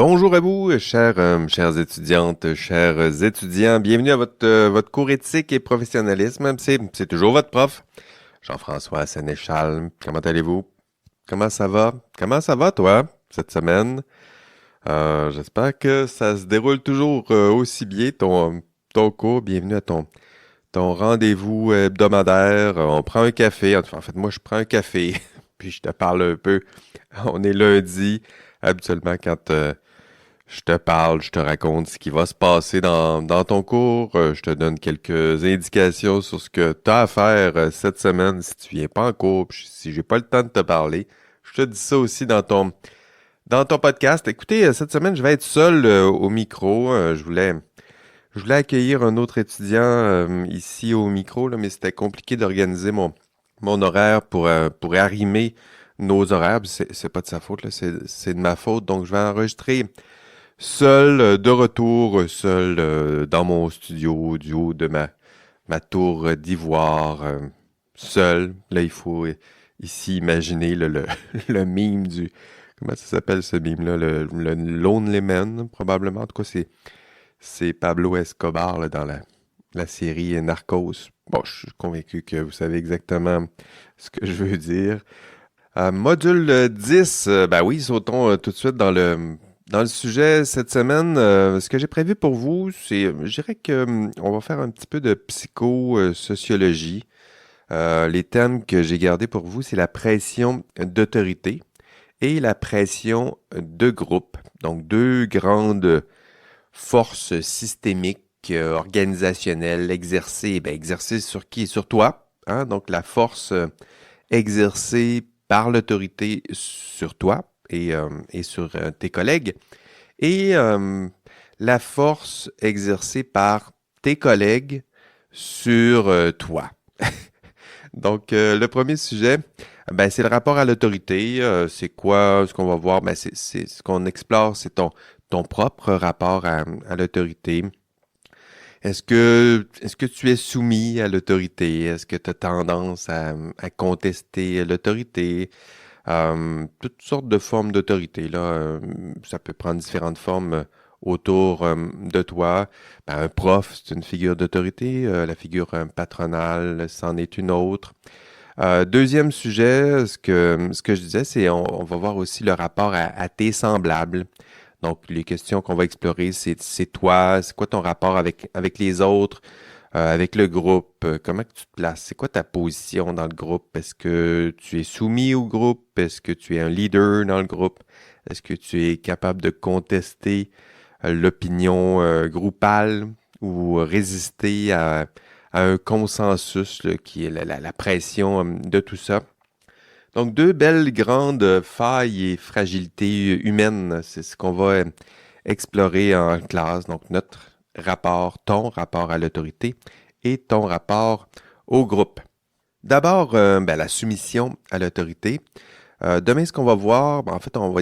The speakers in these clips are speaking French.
Bonjour à vous, chères étudiantes, chers étudiants. Bienvenue à votre cours éthique et professionnalisme. C'est toujours votre prof, Jean-François Sénéchal. Comment allez-vous? Comment ça va? Comment ça va, toi, cette semaine? J'espère que ça se déroule toujours aussi bien, ton cours. Bienvenue à ton rendez-vous hebdomadaire. On prend un café. En fait, moi, je prends un café, puis je te parle un peu. On est lundi. Habituellement, quand je te parle, je te raconte ce qui va se passer dans ton cours. Je te donne quelques indications sur ce que tu as à faire cette semaine si tu viens pas en cours, puis si j'ai pas le temps de te parler. Je te dis ça aussi dans ton podcast. Écoutez, cette semaine, je vais être seul au micro. Je voulais accueillir un autre étudiant ici au micro, là, mais c'était compliqué d'organiser mon horaire pour arrimer nos horaires. Puis c'est pas de sa faute, là, c'est de ma faute. Donc, je vais enregistrer seul, de retour, seul dans mon studio, du haut de ma tour d'ivoire, seul. Là, il faut ici imaginer le meme du... Comment ça s'appelle ce meme-là? Le Lonely Man, probablement. En tout cas, c'est Pablo Escobar là, dans la série Narcos. Bon, je suis convaincu que vous savez exactement ce que je veux dire. Module 10, ben oui, sautons tout de suite dans le sujet cette semaine. Ce que j'ai prévu pour vous, je dirais que on va faire un petit peu de psychosociologie. Les thèmes que j'ai gardés pour vous, c'est la pression d'autorité et la pression de groupe. Donc, deux grandes forces systémiques, organisationnelles, exercées sur qui? Sur toi. Hein? Donc, la force exercée par l'autorité sur toi et sur tes collègues, et la force exercée par tes collègues sur toi. Donc, le premier sujet, ben, c'est le rapport à l'autorité. C'est quoi ce qu'on va voir? Ben, c'est ce qu'on explore, c'est ton propre rapport à l'autorité. Est-ce que tu es soumis à l'autorité? Est-ce que tu as tendance à contester l'autorité? Toutes sortes de formes d'autorité, là. Ça peut prendre différentes formes autour de toi. Ben, un prof, c'est une figure d'autorité. La figure patronale, c'en est une autre. Deuxième sujet, ce que je disais, c'est on va voir aussi le rapport à tes semblables. Donc, les questions qu'on va explorer, c'est toi, c'est quoi ton rapport avec les autres, avec le groupe, comment que tu te places, c'est quoi ta position dans le groupe, est-ce que tu es soumis au groupe, est-ce que tu es un leader dans le groupe, est-ce que tu es capable de contester l'opinion groupale ou résister à un consensus là, qui est la pression de tout ça. Donc, deux belles grandes failles et fragilités humaines, c'est ce qu'on va explorer en classe. Donc, ton rapport à l'autorité et ton rapport au groupe. D'abord, ben, la soumission à l'autorité. Demain, ce qu'on va voir, ben, en fait, on va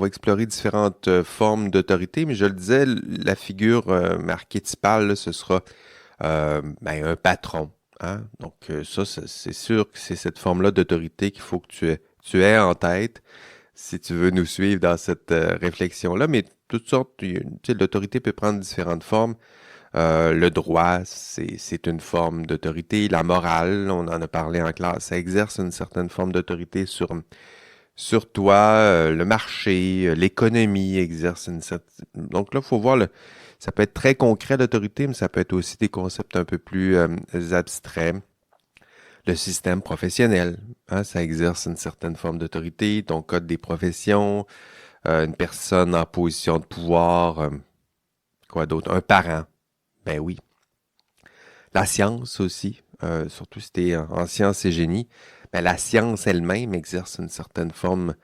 explorer différentes formes d'autorité, mais je le disais, la figure archétypale, là, ce sera ben, un patron. Hein? Donc, ça, c'est sûr que c'est cette forme-là d'autorité qu'il faut que tu aies en tête si tu veux nous suivre dans cette réflexion-là. Mais toutes sortes, tu sais, l'autorité peut prendre différentes formes. Le droit, c'est une forme d'autorité. La morale, on en a parlé en classe, ça exerce une certaine forme d'autorité sur toi. Le marché, l'économie exerce une certaine... Donc là, il faut voir, ça peut être très concret l'autorité, mais ça peut être aussi des concepts un peu plus abstraits. Le système professionnel, hein, ça exerce une certaine forme d'autorité. Ton code des professions, une personne en position de pouvoir, quoi d'autre? Un parent, ben oui. La science aussi, surtout si tu es en sciences et génie, ben la science elle-même exerce une certaine forme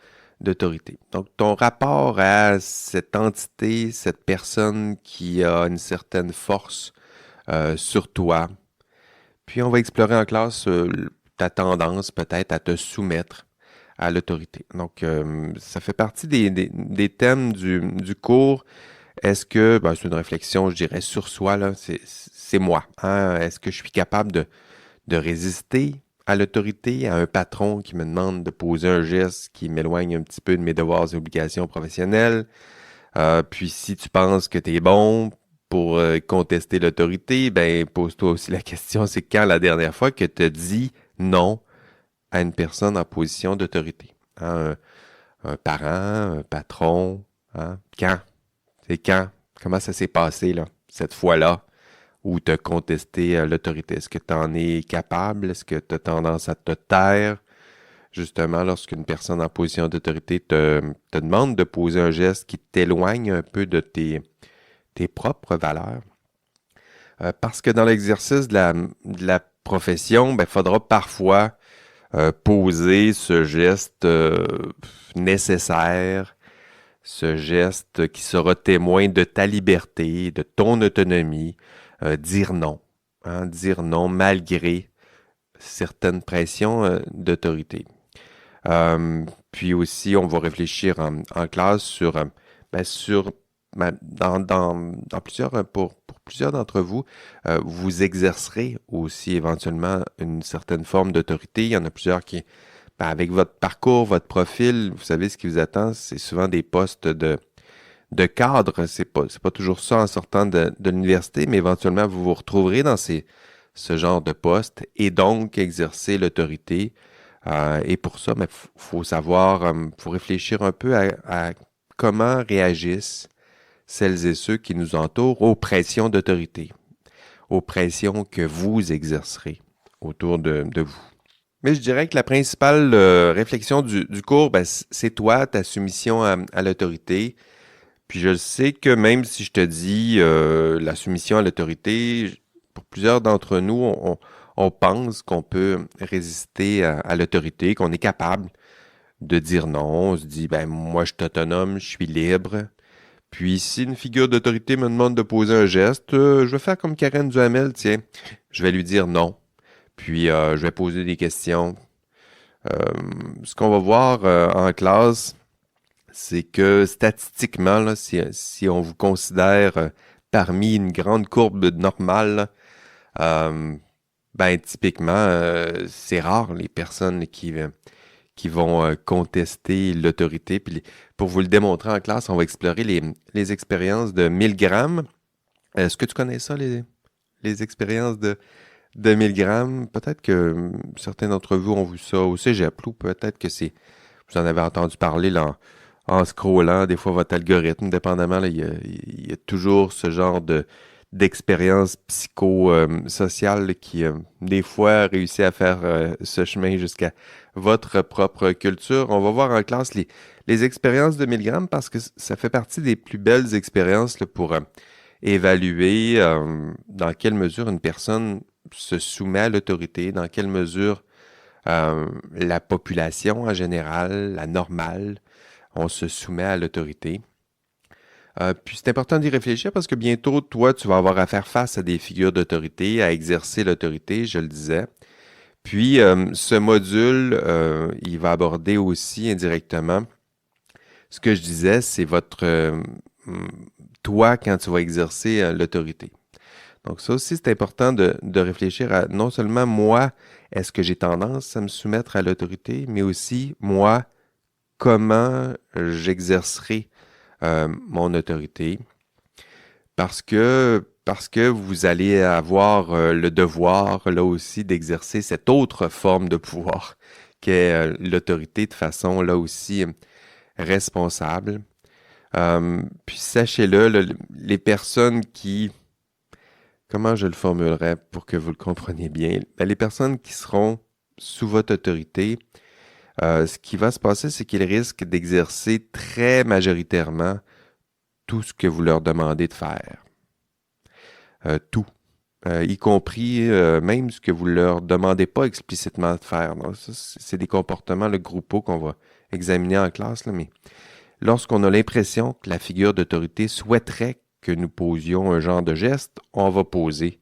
d'autorité. Donc, ton rapport à cette entité, cette personne qui a une certaine force sur toi. Puis, on va explorer en classe ta tendance peut-être à te soumettre à l'autorité. Donc, ça fait partie des thèmes du cours. Est-ce que, ben, c'est une réflexion, je dirais, sur soi, là, c'est moi. Hein? Est-ce que je suis capable de résister à l'autorité, à un patron qui me demande de poser un geste qui m'éloigne un petit peu de mes devoirs et obligations professionnelles? Puis si tu penses que tu es bon pour contester l'autorité, ben pose-toi aussi la question, c'est quand la dernière fois que tu as dit non à une personne en position d'autorité? Hein, un parent, un patron, hein? Quand? C'est quand? Comment ça s'est passé, là, cette fois-là, où tu as contesté l'autorité? Est-ce que tu en es capable? Est-ce que tu as tendance à te taire? Justement, lorsqu'une personne en position d'autorité te demande de poser un geste qui t'éloigne un peu de tes propres valeurs. Parce que dans l'exercice de la profession, ben, il faudra parfois poser ce geste nécessaire, ce geste qui sera témoin de ta liberté, de ton autonomie, dire non. Hein, dire non malgré certaines pressions d'autorité. Puis aussi, on va réfléchir en classe sur, dans plusieurs, pour plusieurs d'entre vous, vous exercerez aussi éventuellement une certaine forme d'autorité. Il y en a plusieurs qui, avec votre parcours, votre profil, vous savez ce qui vous attend, c'est souvent des postes de cadre. C'est pas toujours ça en sortant de l'université, mais éventuellement, vous vous retrouverez dans ce genre de poste et donc exercer l'autorité. Et pour ça, il faut savoir, faut réfléchir un peu à comment réagissent celles et ceux qui nous entourent aux pressions d'autorité, aux pressions que vous exercerez autour de vous. Mais je dirais que la principale réflexion du cours, c'est toi, ta soumission à l'autorité. Puis je sais que même si je te dis la soumission à l'autorité, pour plusieurs d'entre nous, on pense qu'on peut résister à l'autorité, qu'on est capable de dire non. On se dit, moi je suis autonome, je suis libre. Puis si une figure d'autorité me demande de poser un geste, je vais faire comme Karen Duhamel, tiens, je vais lui dire non. Puis je vais poser des questions. Ce qu'on va voir en classe, c'est que statistiquement, là, si on vous considère parmi une grande courbe normale, typiquement, c'est rare les personnes qui vont contester l'autorité. Puis pour vous le démontrer en classe, on va explorer les expériences de Milgram. Est-ce que tu connais ça, les expériences de Milgram? Peut-être que certains d'entre vous ont vu ça au cégep, ou peut-être que vous en avez entendu parler là, en scrollant des fois votre algorithme, dépendamment, là, il y a toujours ce genre d'expérience psychosociale qui, des fois, réussit à faire ce chemin jusqu'à votre propre culture. On va voir en classe les expériences de Milgram parce que ça fait partie des plus belles expériences là, pour évaluer dans quelle mesure une personne se soumet à l'autorité, dans quelle mesure la population en général, la normale, on se soumet à l'autorité. Puis c'est important d'y réfléchir parce que bientôt, toi, tu vas avoir à faire face à des figures d'autorité, à exercer l'autorité, je le disais. Puis ce module, il va aborder aussi indirectement ce que je disais, c'est toi quand tu vas exercer l'autorité. Donc ça aussi, c'est important de réfléchir à non seulement moi, est-ce que j'ai tendance à me soumettre à l'autorité, mais aussi moi, comment j'exercerai mon autorité. Parce que vous allez avoir le devoir, là aussi, d'exercer cette autre forme de pouvoir qu'est l'autorité de façon, là aussi, responsable. Puis sachez-le, les personnes qui... Comment je le formulerais pour que vous le compreniez bien? Les personnes qui seront sous votre autorité, ce qui va se passer, c'est qu'ils risquent d'exercer très majoritairement tout ce que vous leur demandez de faire. Tout. Y compris même ce que vous leur demandez pas explicitement de faire. Donc, ça, c'est des comportements, le groupe qu'on va examiner en classe, là, mais lorsqu'on a l'impression que la figure d'autorité souhaiterait que nous posions un genre de geste, on va poser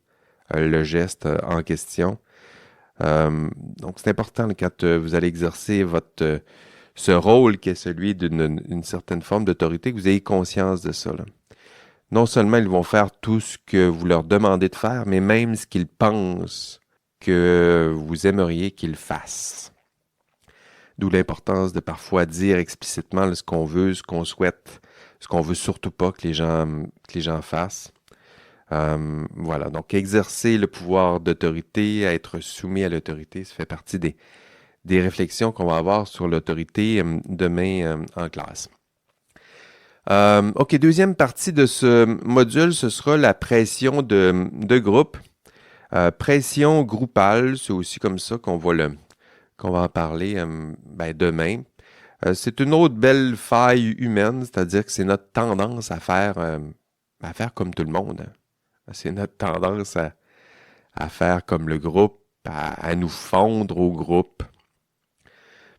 le geste en question. Donc, c'est important là, quand vous allez exercer ce rôle qui est celui d'une certaine forme d'autorité, que vous ayez conscience de ça. Là. Non seulement ils vont faire tout ce que vous leur demandez de faire, mais même ce qu'ils pensent que vous aimeriez qu'ils fassent. D'où l'importance de parfois dire explicitement là, ce qu'on veut, ce qu'on souhaite, ce qu'on veut surtout pas que les gens fassent. Voilà, donc exercer le pouvoir d'autorité, être soumis à l'autorité, ça fait partie des réflexions qu'on va avoir sur l'autorité demain en classe. OK, deuxième partie de ce module, ce sera la pression de groupe. Pression groupale, c'est aussi comme ça qu'on va en parler demain. C'est une autre belle faille humaine, c'est-à-dire que c'est notre tendance à faire comme tout le monde. C'est notre tendance à faire comme le groupe, à nous fondre au groupe.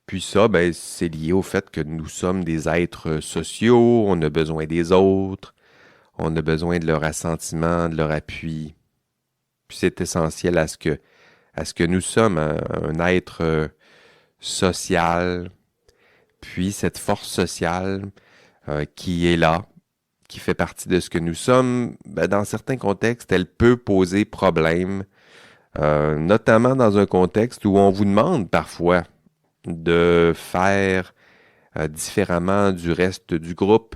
Puis ça, c'est lié au fait que nous sommes des êtres sociaux, on a besoin des autres, on a besoin de leur assentiment, de leur appui. Puis c'est essentiel à ce que nous sommes, un être social. Puis cette force sociale qui est là, qui fait partie de ce que nous sommes, dans certains contextes, elle peut poser problème, notamment dans un contexte où on vous demande parfois de faire différemment du reste du groupe,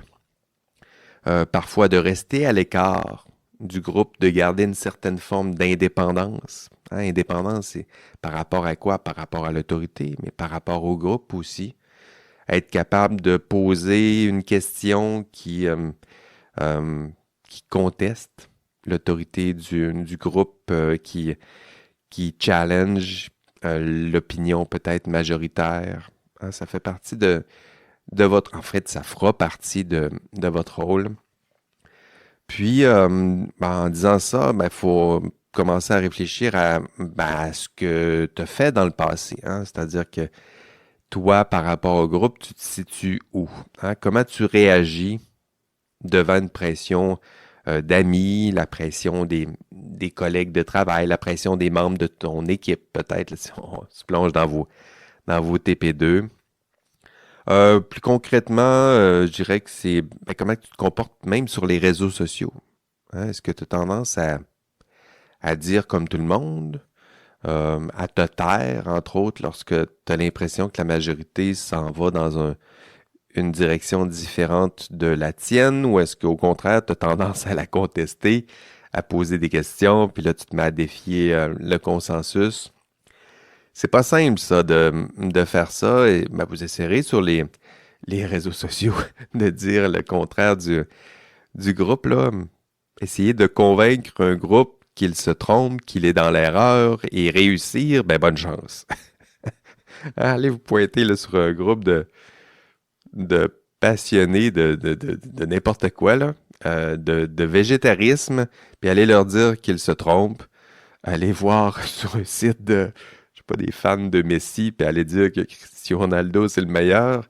parfois de rester à l'écart du groupe, de garder une certaine forme d'indépendance. Indépendance, c'est par rapport à quoi? Par rapport à l'autorité, mais par rapport au groupe aussi. Être capable de poser une question qui conteste l'autorité du groupe, qui challenge l'opinion peut-être majoritaire. Ça fait partie de votre... En fait, ça fera partie de votre rôle. Puis, en disant ça, il faut commencer à réfléchir à ce que tu as fait dans le passé. C'est-à-dire que toi, par rapport au groupe, tu te situes où? Comment tu réagis devant une pression d'amis, la pression des collègues de travail, la pression des membres de ton équipe, peut-être, là, si on se plonge dans vos TP2. Plus concrètement, je dirais que c'est comment tu te comportes même sur les réseaux sociaux. Est-ce que tu as tendance à dire comme tout le monde, à te taire, entre autres, lorsque tu as l'impression que la majorité s'en va dans une direction différente de la tienne, ou est-ce qu'au contraire, tu as tendance à la contester, à poser des questions, puis là, tu te mets à défier le consensus? C'est pas simple, ça, de faire ça, et vous essayerez sur les réseaux sociaux de dire le contraire du groupe, là. Essayez de convaincre un groupe qu'il se trompe, qu'il est dans l'erreur, et réussir, bonne chance. Allez vous pointer là, sur un groupe de passionnés de n'importe quoi, là, de végétarisme, puis allez leur dire qu'ils se trompent. Allez voir sur un site de, je sais pas, des fans de Messi, puis allez dire que Cristiano Ronaldo, c'est le meilleur.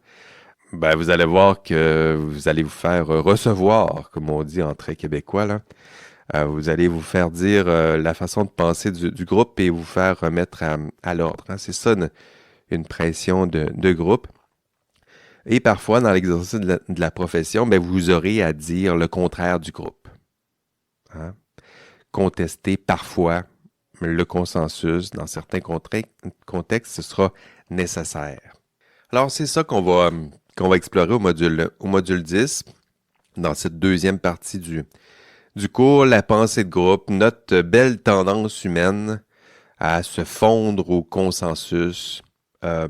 Vous allez voir que vous allez vous faire recevoir, comme on dit en très québécois, là. Vous allez vous faire dire la façon de penser du groupe et vous faire remettre à l'ordre. C'est ça une pression de groupe. Et parfois, dans l'exercice de la profession, vous aurez à dire le contraire du groupe. Contester parfois le consensus. Dans certains contextes, ce sera nécessaire. Alors, c'est ça qu'on va explorer au module 10, dans cette deuxième partie du cours, la pensée de groupe, notre belle tendance humaine à se fondre au consensus,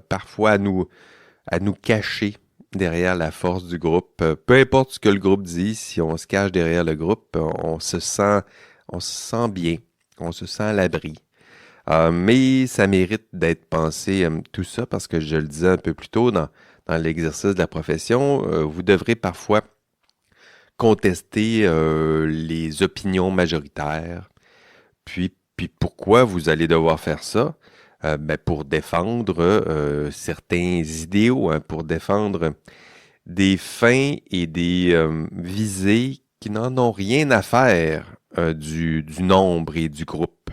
parfois à nous cacher derrière la force du groupe. Peu importe ce que le groupe dit, si on se cache derrière le groupe, on se sent bien, on se sent à l'abri. Mais ça mérite d'être pensé, tout ça, parce que je le disais un peu plus tôt dans l'exercice de la profession, vous devrez parfois contester les opinions majoritaires. Puis pourquoi vous allez devoir faire ça? Pour défendre certains idéaux, pour défendre des fins et des visées qui n'en ont rien à faire du nombre et du groupe.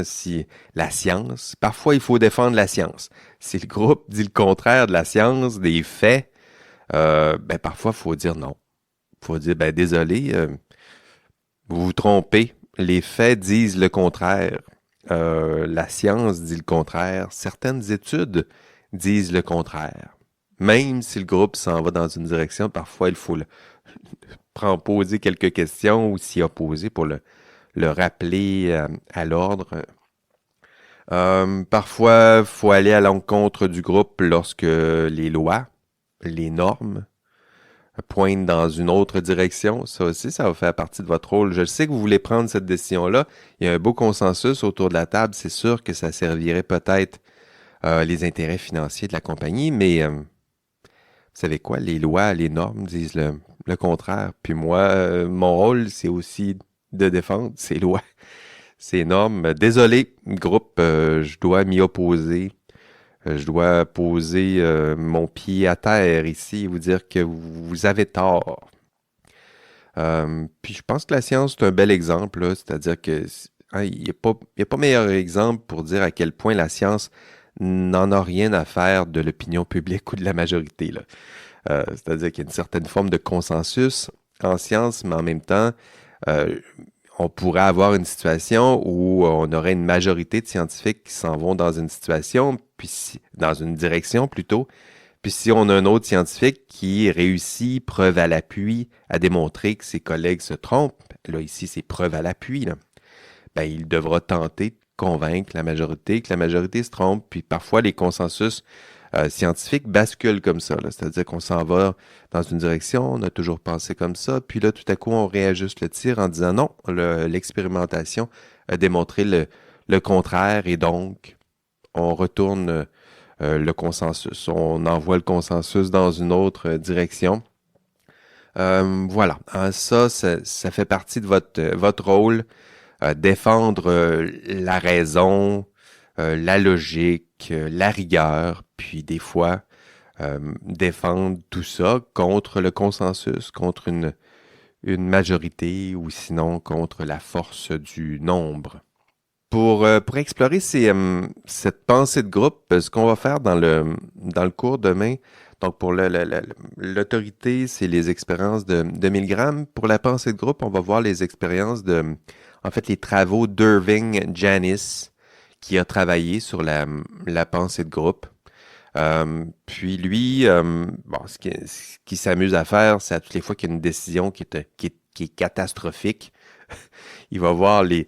Si la science, parfois il faut défendre la science. Si le groupe dit le contraire de la science, des faits, parfois il faut dire non. Il faut dire, désolé, vous vous trompez. Les faits disent le contraire. La science dit le contraire. Certaines études disent le contraire. Même si le groupe s'en va dans une direction, parfois il faut poser quelques questions ou s'y opposer pour le rappeler à l'ordre. Parfois, il faut aller à l'encontre du groupe lorsque les lois, les normes pointent dans une autre direction. Ça aussi, ça va faire partie de votre rôle. Je sais que vous voulez prendre cette décision-là. Il y a un beau consensus autour de la table. C'est sûr que ça servirait peut-être les intérêts financiers de la compagnie, mais vous savez quoi? Les lois, les normes disent le contraire. Puis moi, mon rôle, c'est aussi de défendre ces lois. C'est énorme. Désolé, groupe, je dois m'y opposer. Je dois poser mon pied à terre ici et vous dire que vous avez tort. Puis je pense que la science, c'est un bel exemple, là. C'est-à-dire que il n'y a pas meilleur exemple pour dire à quel point la science n'en a rien à faire de l'opinion publique ou de la majorité, là. C'est-à-dire qu'il y a une certaine forme de consensus en science, mais en même temps, euh, on pourrait avoir une situation où on aurait une majorité de scientifiques qui s'en vont dans une situation, dans une direction plutôt, puis si on a un autre scientifique qui réussit, preuve à l'appui, à démontrer que ses collègues se trompent, là ici c'est preuve à l'appui, là, ben, il devra tenter de convaincre la majorité que la majorité se trompe, puis parfois les consensus scientifiques basculent comme ça, là. C'est-à-dire qu'on s'en va dans une direction, on a toujours pensé comme ça, puis là, tout à coup, on réajuste le tir en disant non, l'expérimentation a démontré le contraire, et donc, on retourne le consensus. On envoie le consensus dans une autre direction. Voilà. Ça fait partie de votre rôle, défendre la raison, la logique, la rigueur, puis des fois, défendre tout ça contre le consensus, contre une majorité ou sinon contre la force du nombre. Pour explorer cette pensée de groupe, ce qu'on va faire dans le cours demain, donc pour l'autorité, c'est les expériences de Milgram. Pour la pensée de groupe, on va voir les expériences en fait, les travaux d'Irving Janis, qui a travaillé sur la pensée de groupe. Puis lui, bon, ce qui s'amuse à faire, c'est à toutes les fois qu'il y a une décision qui est catastrophique, il va voir les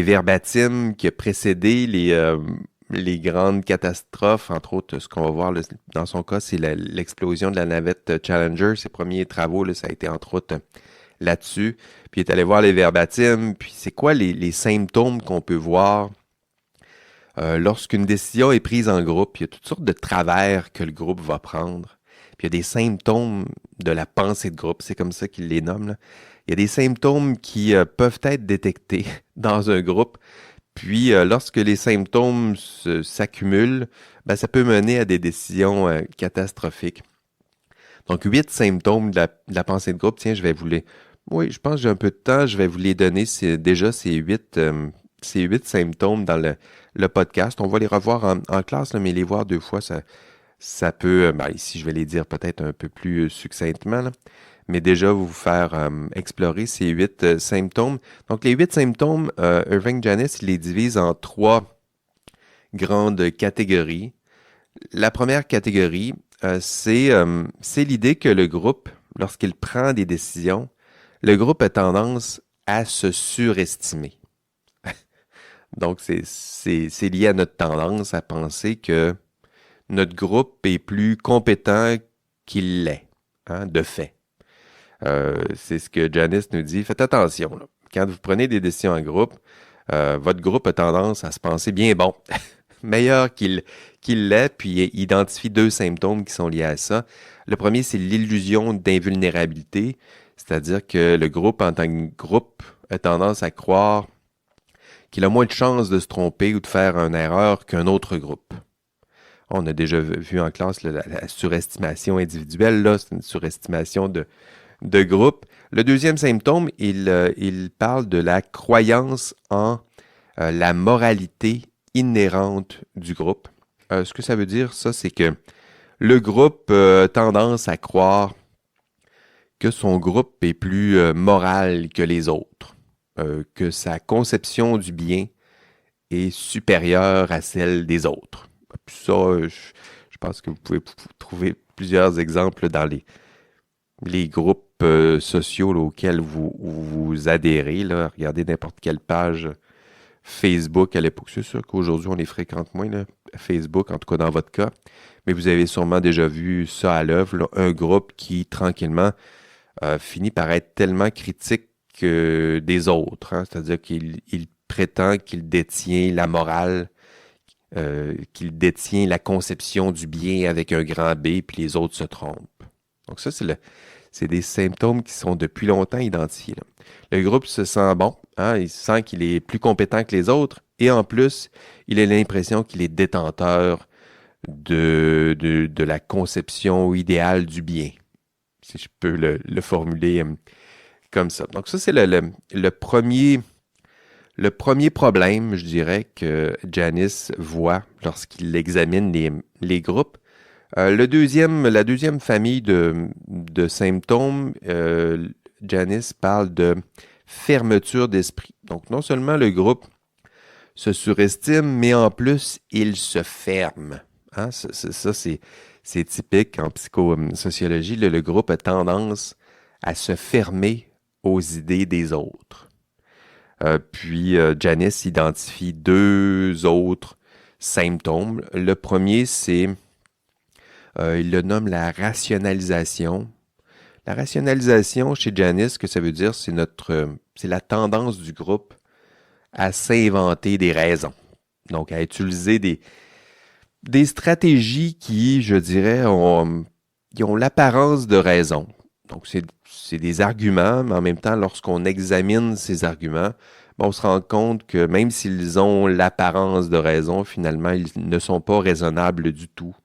verbatims qui ont précédé les grandes catastrophes, entre autres, ce qu'on va voir là, dans son cas, c'est l'explosion de la navette Challenger. Ses premiers travaux, là, ça a été entre autres là-dessus. Puis il est allé voir les verbatims, puis c'est quoi les symptômes qu'on peut voir lorsqu'une décision est prise en groupe. Il y a toutes sortes de travers que le groupe va prendre. Puis il y a des symptômes de la pensée de groupe, c'est comme ça qu'il les nomme, là. Il y a des symptômes qui peuvent être détectés dans un groupe. Puis, lorsque les symptômes s'accumulent, ben, ça peut mener à des décisions catastrophiques. Donc, 8 symptômes de la pensée de groupe. Tiens, je vais vous les... Oui, je pense que j'ai un peu de temps. Je vais vous les donner déjà ces 8 symptômes dans le podcast. On va les revoir en classe, là, mais les voir 2 fois, ça peut... ben, ici, je vais les dire peut-être un peu plus succinctement, là. Mais déjà vous faire explorer ces 8 symptômes. Donc, les 8 symptômes, Irving Janis les divise en 3 grandes catégories. La première catégorie, c'est l'idée que le groupe, lorsqu'il prend des décisions, le groupe a tendance à se surestimer. Donc, c'est lié à notre tendance à penser que notre groupe est plus compétent qu'il l'est, hein, de fait. C'est ce que Janis nous dit. Faites attention, là. Quand vous prenez des décisions en groupe, votre groupe a tendance à se penser bien bon, meilleur qu'il l'est, puis il identifie 2 symptômes qui sont liés à ça. Le premier, c'est l'illusion d'invulnérabilité, c'est-à-dire que le groupe, en tant que groupe, a tendance à croire qu'il a moins de chances de se tromper ou de faire une erreur qu'un autre groupe. On a déjà vu en classe là, la surestimation individuelle, là, c'est une surestimation de groupe. Le deuxième symptôme, il parle de la croyance en la moralité inhérente du groupe. Ce que ça veut dire, ça, c'est que le groupe a tendance à croire que son groupe est plus moral que les autres, que sa conception du bien est supérieure à celle des autres. Puis ça, je pense que vous pouvez trouver plusieurs exemples dans les groupes groupes sociaux là, auxquels vous adhérez. Là. Regardez n'importe quelle page Facebook à l'époque. C'est sûr qu'aujourd'hui, on les fréquente moins, là, Facebook, en tout cas dans votre cas. Mais vous avez sûrement déjà vu ça à l'œuvre, là, un groupe qui, tranquillement, finit par être tellement critique des autres. Hein. C'est-à-dire qu'il prétend qu'il détient la morale, qu'il détient la conception du bien avec un grand B, puis les autres se trompent. Donc ça, c'est des symptômes qui sont depuis longtemps identifiés. Là. Le groupe se sent bon, hein, il sent qu'il est plus compétent que les autres, et en plus, il a l'impression qu'il est détenteur de la conception idéale du bien, si je peux le formuler comme ça. Donc ça, c'est le premier problème, je dirais, que Janice voit lorsqu'il examine les groupes. La deuxième famille de symptômes, Janice parle de fermeture d'esprit. Donc, non seulement le groupe se surestime, mais en plus, il se ferme. Hein? Ça, c'est typique en psychosociologie. Le groupe a tendance à se fermer aux idées des autres. Puis, Janice identifie deux autres symptômes. Le premier, c'est, il le nomme la rationalisation. La rationalisation, chez Janice, ce que ça veut dire, c'est la tendance du groupe à s'inventer des raisons. Donc, à utiliser des stratégies qui, je dirais, qui ont l'apparence de raison. Donc, c'est des arguments, mais en même temps, lorsqu'on examine ces arguments, on se rend compte que même s'ils ont l'apparence de raison, finalement, ils ne sont pas raisonnables du tout.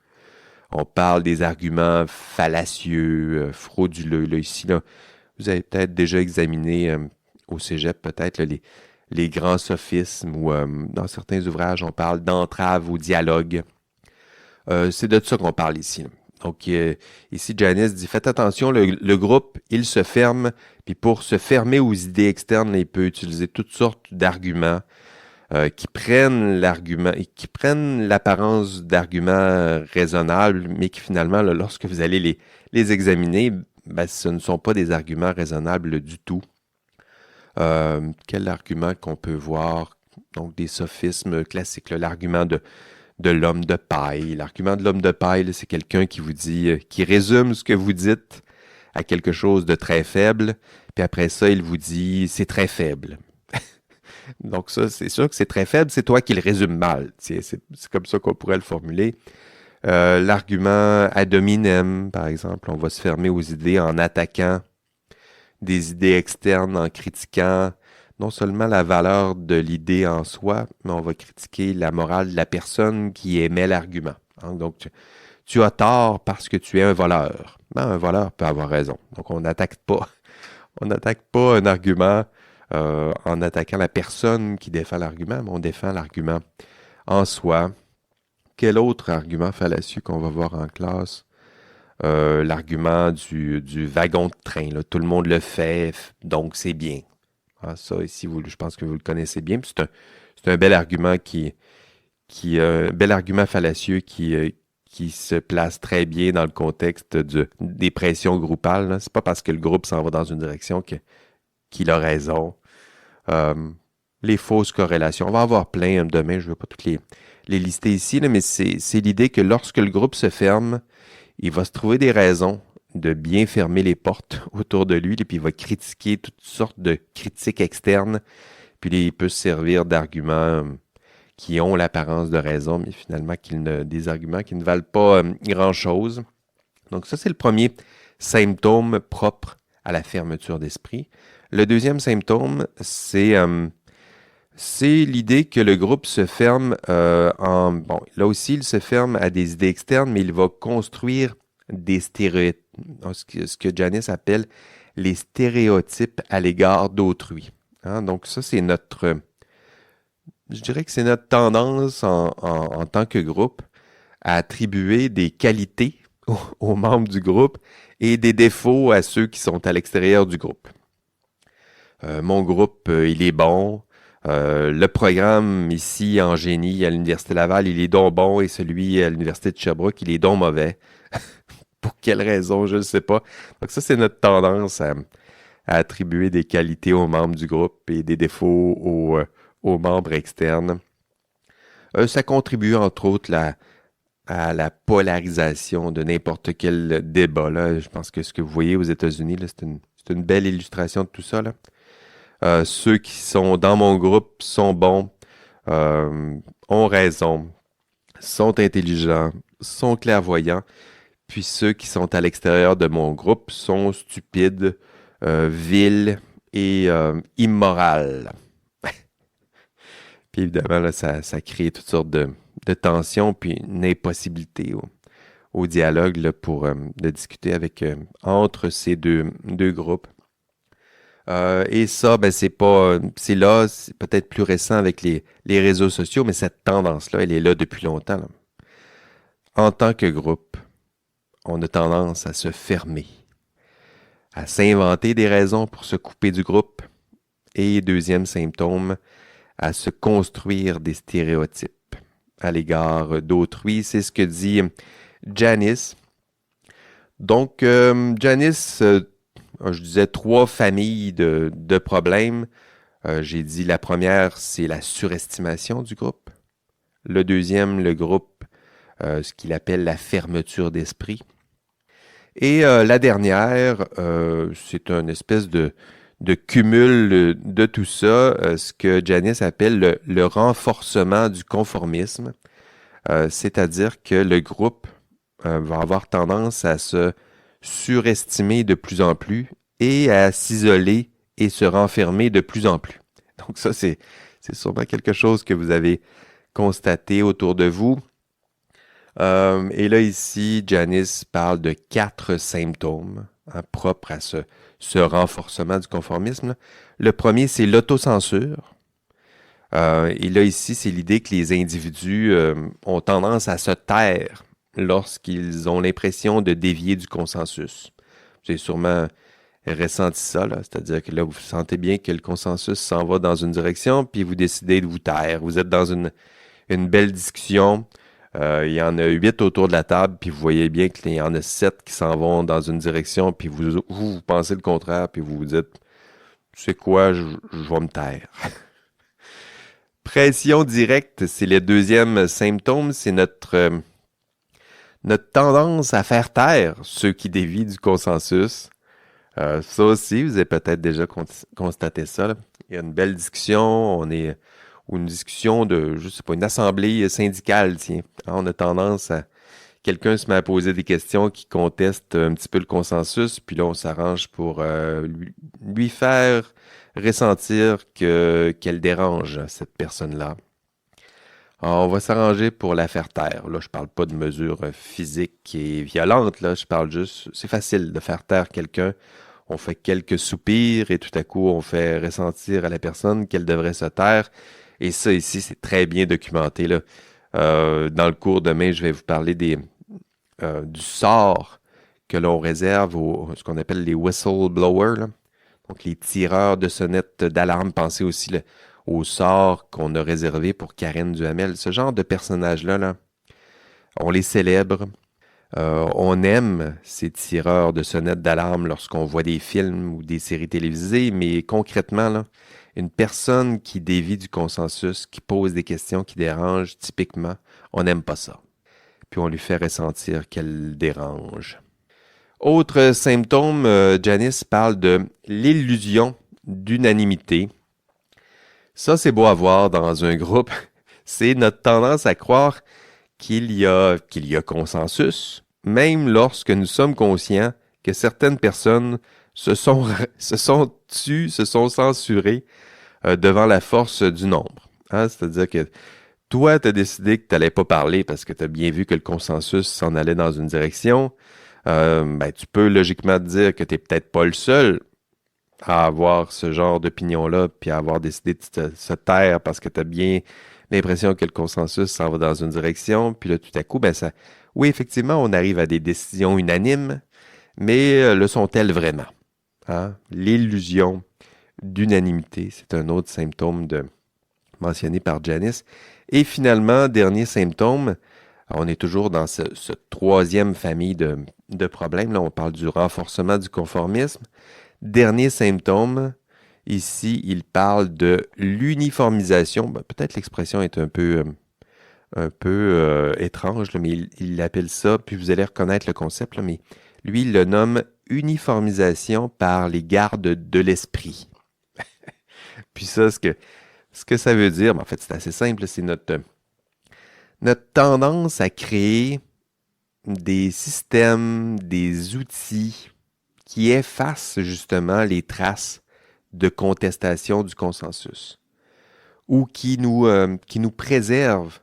On parle des arguments fallacieux, frauduleux. Là, ici, là, vous avez peut-être déjà examiné au cégep, peut-être, là, les grands sophismes, ou dans certains ouvrages, on parle d'entrave au dialogue. C'est de ça qu'on parle ici. Là. Donc, ici, Janice dit, faites attention, le groupe, il se ferme, puis pour se fermer aux idées externes, il peut utiliser toutes sortes d'arguments qui prennent l'apparence d'arguments raisonnables, mais qui finalement, là, lorsque vous allez les examiner, ben, ce ne sont pas des arguments raisonnables du tout. Quel argument qu'on peut voir? Donc, des sophismes classiques, là, l'argument de l'homme de paille. L'argument de l'homme de paille, là, c'est quelqu'un qui vous dit, qui résume ce que vous dites à quelque chose de très faible, puis après ça, il vous dit, c'est très faible. Donc ça, c'est sûr que c'est très faible, c'est toi qui le résume mal. C'est comme ça qu'on pourrait le formuler. L'argument ad hominem, par exemple, on va se fermer aux idées en attaquant des idées externes, en critiquant non seulement la valeur de l'idée en soi, mais on va critiquer la morale de la personne qui émet l'argument. Hein? Donc, tu as tort parce que tu es un voleur. Ben, un voleur peut avoir raison. Donc, on n'attaque pas un argument en attaquant la personne qui défend l'argument, mais on défend l'argument en soi. Quel autre argument fallacieux qu'on va voir en classe? L'argument du wagon de train. Là. Tout le monde le fait, donc c'est bien. Ah, ça, ici, je pense que vous le connaissez bien. C'est un bel argument un bel argument fallacieux qui se place très bien dans le contexte des pressions groupales. Là. C'est pas parce que le groupe s'en va dans une direction qu'il a raison. Les fausses corrélations. On va en avoir plein demain. Je ne vais pas toutes les lister ici, là, mais c'est l'idée que lorsque le groupe se ferme, il va se trouver des raisons de bien fermer les portes autour de lui, et puis il va critiquer toutes sortes de critiques externes, puis il peut se servir d'arguments qui ont l'apparence de raison, mais finalement des arguments qui ne valent pas grand-chose. Donc ça, c'est le premier symptôme propre à la fermeture d'esprit. Le deuxième symptôme, c'est l'idée que le groupe se ferme bon, là aussi, il se ferme à des idées externes, mais il va construire des stéréotypes, ce que Janice appelle les stéréotypes à l'égard d'autrui. Hein? Donc ça, je dirais que c'est notre tendance en tant que groupe à attribuer des qualités aux membres du groupe et des défauts à ceux qui sont à l'extérieur du groupe. Mon groupe, il est bon. Le programme ici en génie à l'Université Laval, il est donc bon, et celui à l'Université de Sherbrooke, il est donc mauvais. Pour quelle raison, je ne sais pas. Donc ça, c'est notre tendance à attribuer des qualités aux membres du groupe et des défauts aux membres externes. Ça contribue entre autres à la polarisation de n'importe quel débat. Là. Je pense que ce que vous voyez aux États-Unis, là, c'est une belle illustration de tout ça. Là. Ceux qui sont dans mon groupe sont bons, ont raison, sont intelligents, sont clairvoyants, puis ceux qui sont à l'extérieur de mon groupe sont stupides, vils et immoraux. Puis évidemment, là, ça crée toutes sortes de tensions, puis une impossibilité au dialogue là, pour de discuter entre ces deux groupes. Et ça, ben, c'est là, c'est peut-être plus récent avec les réseaux sociaux, mais cette tendance-là, elle est là depuis longtemps. Là. En tant que groupe, on a tendance à se fermer, à s'inventer des raisons pour se couper du groupe. Et deuxième symptôme, à se construire des stéréotypes à l'égard d'autrui. C'est ce que dit Janice. Donc, Janice, je disais trois familles de problèmes. J'ai dit la première, c'est la surestimation du groupe. Le deuxième, le groupe, ce qu'il appelle la fermeture d'esprit. Et la dernière, c'est une espèce de cumul de tout ça, ce que Janice appelle le renforcement du conformisme, c'est-à-dire que le groupe va avoir tendance à se surestimer de plus en plus et à s'isoler et se renfermer de plus en plus. Donc ça, c'est sûrement quelque chose que vous avez constaté autour de vous. Et là, ici, Janice parle de 4 symptômes propres à ce renforcement du conformisme. Le premier, c'est l'autocensure. Et là, ici, c'est l'idée que les individus ont tendance à se taire lorsqu'ils ont l'impression de dévier du consensus. Vous avez sûrement ressenti ça, là. C'est-à-dire que là, vous sentez bien que le consensus s'en va dans une direction, puis vous décidez de vous taire. Vous êtes dans une belle discussion. Il y en a 8 autour de la table, puis vous voyez bien qu'il y en a 7 qui s'en vont dans une direction, puis vous pensez le contraire, puis vous vous dites, tu sais quoi, je vais me taire. Pression directe, c'est le deuxième symptôme, c'est notre tendance à faire taire ceux qui dévient du consensus. Ça aussi, vous avez peut-être déjà constaté ça. Là. Il y a une belle discussion, ou une discussion je sais pas, une assemblée syndicale, tiens. On a tendance quelqu'un se met à poser des questions qui contestent un petit peu le consensus, puis là, on s'arrange pour lui faire ressentir qu'elle dérange cette personne-là. Alors, on va s'arranger pour la faire taire. Là, je parle pas de mesures physiques et violentes, là, je parle juste, c'est facile de faire taire quelqu'un. On fait quelques soupirs et tout à coup, on fait ressentir à la personne qu'elle devrait se taire. Et ça, ici, c'est très bien documenté, là. Dans le cours demain, je vais vous parler du sort que l'on réserve ce qu'on appelle les whistleblowers, là. Donc, les tireurs de sonnettes d'alarme. Pensez aussi au sort qu'on a réservé pour Karen Duhamel. Ce genre de personnages-là, là, on les célèbre. On aime ces tireurs de sonnettes d'alarme lorsqu'on voit des films ou des séries télévisées, mais concrètement, là, une personne qui dévie du consensus, qui pose des questions qui dérangent, typiquement, on n'aime pas ça. Puis on lui fait ressentir qu'elle dérange. Autre symptôme, Janice parle de l'illusion d'unanimité. Ça, c'est beau à voir dans un groupe. C'est notre tendance à croire qu'il y a consensus, même lorsque nous sommes conscients que certaines personnes se sont censurées devant la force du nombre. Hein? C'est-à-dire que toi, tu as décidé que tu n'allais pas parler parce que tu as bien vu que le consensus s'en allait dans une direction. Ben, tu peux logiquement te dire que tu n'es peut-être pas le seul à avoir ce genre d'opinion-là, puis à avoir décidé de se taire parce que tu as bien l'impression que le consensus s'en va dans une direction. Puis là, tout à coup, ben oui, effectivement, on arrive à des décisions unanimes, mais le sont-elles vraiment? Hein? L'illusion d'unanimité, c'est un autre symptôme mentionné par Janice. Et finalement, dernier symptôme, Alors, on est toujours dans ce troisième famille de problèmes. Là, on parle du renforcement du conformisme. Dernier symptôme, ici, il parle de l'uniformisation. Ben, peut-être l'expression est un peu étrange, là, mais il appelle ça, puis vous allez reconnaître le concept, là, mais lui, il le nomme uniformisation par les gardes de l'esprit. Puis ça, ce que ça veut dire, ben, en fait, c'est assez simple, c'est notre tendance à créer des systèmes, des outils qui effacent justement les traces de contestation du consensus ou qui nous préservent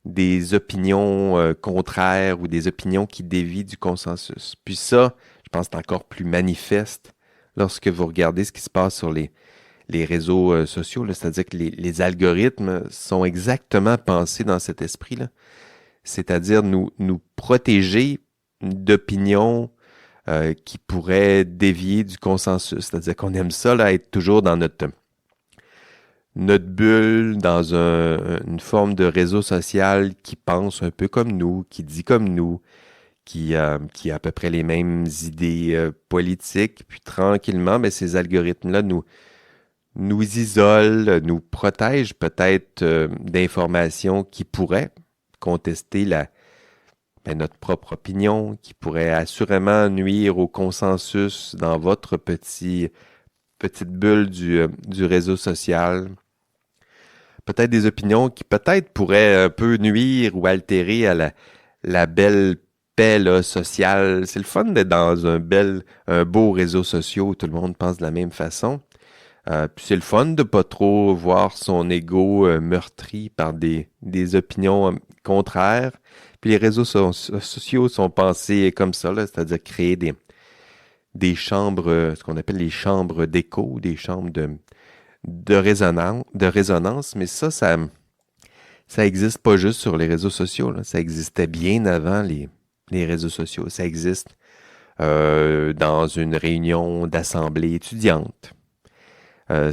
des opinions contraires ou des opinions qui dévient du consensus. Puis ça, je pense que c'est encore plus manifeste lorsque vous regardez ce qui se passe sur les réseaux sociaux, là. C'est-à-dire que les algorithmes sont exactement pensés dans cet esprit-là. C'est-à-dire nous protéger d'opinions qui pourraient dévier du consensus. C'est-à-dire qu'on aime ça, là, être toujours dans notre bulle, dans une forme de réseau social qui pense un peu comme nous, qui dit comme nous, qui a à peu près les mêmes idées politiques. Puis tranquillement, ben, ces algorithmes-là nous isolent, nous protègent peut-être d'informations qui pourraient contester notre propre opinion, qui pourraient assurément nuire au consensus dans votre petite bulle du réseau social. Peut-être des opinions qui peut-être pourraient un peu nuire ou altérer à la belle paix là, sociale. C'est le fun d'être dans un beau réseau social où tout le monde pense de la même façon. Puis c'est le fun de pas trop voir son ego meurtri par des opinions contraires. Puis les réseaux sociaux sont pensés comme ça, là, c'est-à-dire créer des chambres, ce qu'on appelle les chambres d'écho, des chambres de résonance. Mais ça existe pas juste sur les réseaux sociaux, là. Ça existait bien avant les réseaux sociaux. Ça existe dans une réunion d'assemblée étudiante.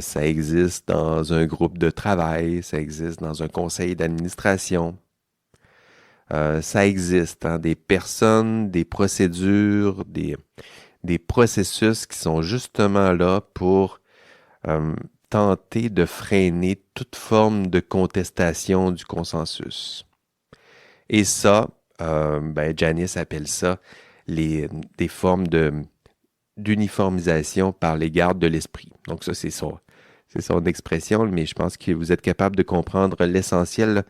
Ça existe dans un groupe de travail, ça existe dans un conseil d'administration. Ça existe, hein, des personnes, des procédures, des processus qui sont justement là pour euh, tenter de freiner toute forme de contestation du consensus. Et ça, Janice appelle ça des formes d'uniformisation par les gardes de l'esprit. Donc ça, c'est son expression, mais je pense que vous êtes capable de comprendre l'essentiel là,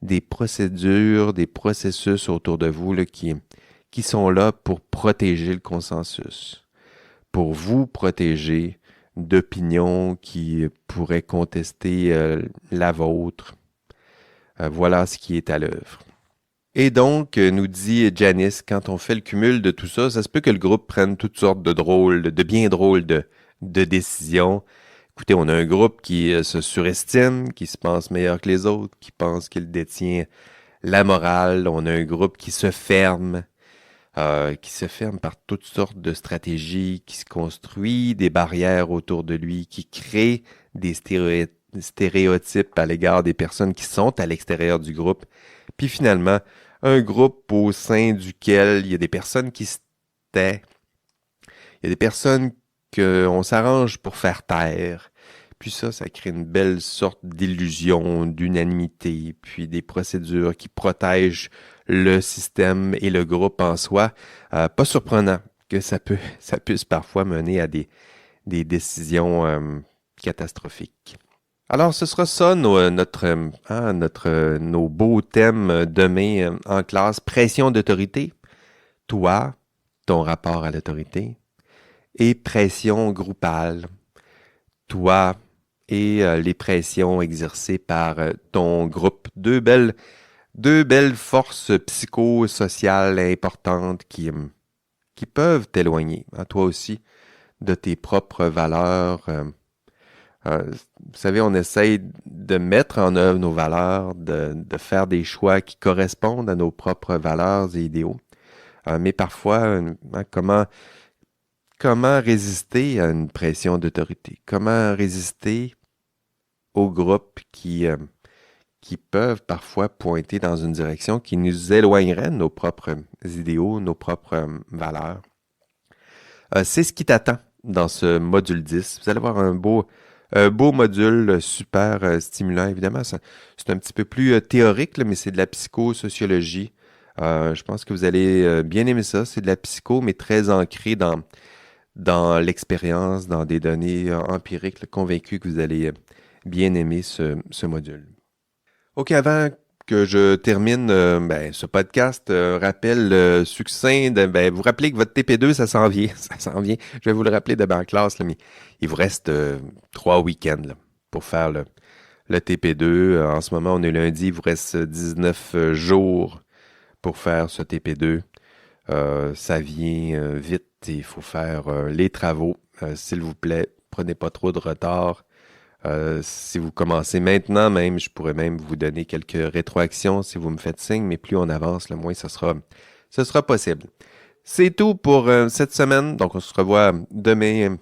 des procédures, des processus autour de vous là, qui sont là pour protéger le consensus, pour vous protéger d'opinions qui pourraient contester la vôtre. Voilà ce qui est à l'œuvre. Et donc, nous dit Janice, quand on fait le cumul de tout ça, ça se peut que le groupe prenne toutes sortes de bien drôles de décisions. Écoutez, on a un groupe qui se surestime, qui se pense meilleur que les autres, qui pense qu'il détient la morale. On a un groupe qui se ferme par toutes sortes de stratégies, qui se construit des barrières autour de lui, qui crée des stéréotypes à l'égard des personnes qui sont à l'extérieur du groupe. Puis finalement, un groupe au sein duquel il y a des personnes qui se taient, il y a des personnes qu'on s'arrange pour faire taire. Puis ça crée une belle sorte d'illusion, d'unanimité, puis des procédures qui protègent le système et le groupe en soi. Pas surprenant que ça puisse parfois mener à des décisions catastrophiques. Alors, ce sera ça nos beaux thèmes demain en classe. Pression d'autorité, toi, ton rapport à l'autorité, et pression groupale, toi et les pressions exercées par ton groupe. Deux belles forces psychosociales importantes qui peuvent t'éloigner, à toi aussi, de tes propres valeurs. Vous savez, on essaye de mettre en œuvre nos valeurs, de faire des choix qui correspondent à nos propres valeurs et idéaux. Mais parfois, comment résister à une pression d'autorité? Comment résister au groupe qui peuvent parfois pointer dans une direction qui nous éloignerait de nos propres idéaux, nos propres valeurs. C'est ce qui t'attend dans ce module 10. Vous allez avoir un beau module super stimulant, évidemment. C'est un petit peu plus théorique, là, mais c'est de la psychosociologie. Je pense que vous allez bien aimer ça. C'est de la psycho, mais très ancrée dans l'expérience, dans des données empiriques, là, convaincu que vous allez bien aimer ce module. OK, avant que je termine ce podcast, rappel succinct, vous rappelez que votre TP2, ça s'en vient. Ça s'en vient. Je vais vous le rappeler de en classe, là, mais il vous reste 3 week-ends là, pour faire le TP2. En ce moment, on est lundi, il vous reste 19 jours pour faire ce TP2. Ça vient vite et il faut faire les travaux. S'il vous plaît, prenez pas trop de retard. Si vous commencez maintenant même, je pourrais même vous donner quelques rétroactions si vous me faites signe, mais plus on avance, le moins ce sera possible. C'est tout pour cette semaine. Donc, on se revoit demain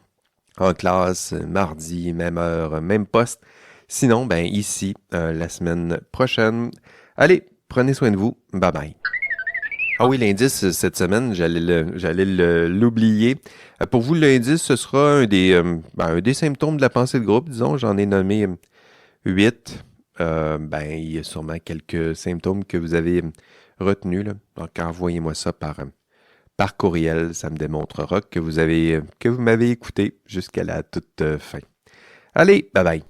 en classe, mardi, même heure, même poste. Sinon, ici, la semaine prochaine. Allez, prenez soin de vous. Bye bye. Ah oui, l'indice cette semaine, j'allais l'oublier. Pour vous, l'indice, ce sera un des symptômes de la pensée de groupe, disons. J'en ai nommé 8. Il y a sûrement quelques symptômes que vous avez retenus, là. Donc, envoyez-moi ça par courriel. Ça me démontrera que vous m'avez écouté jusqu'à la toute fin. Allez, bye bye.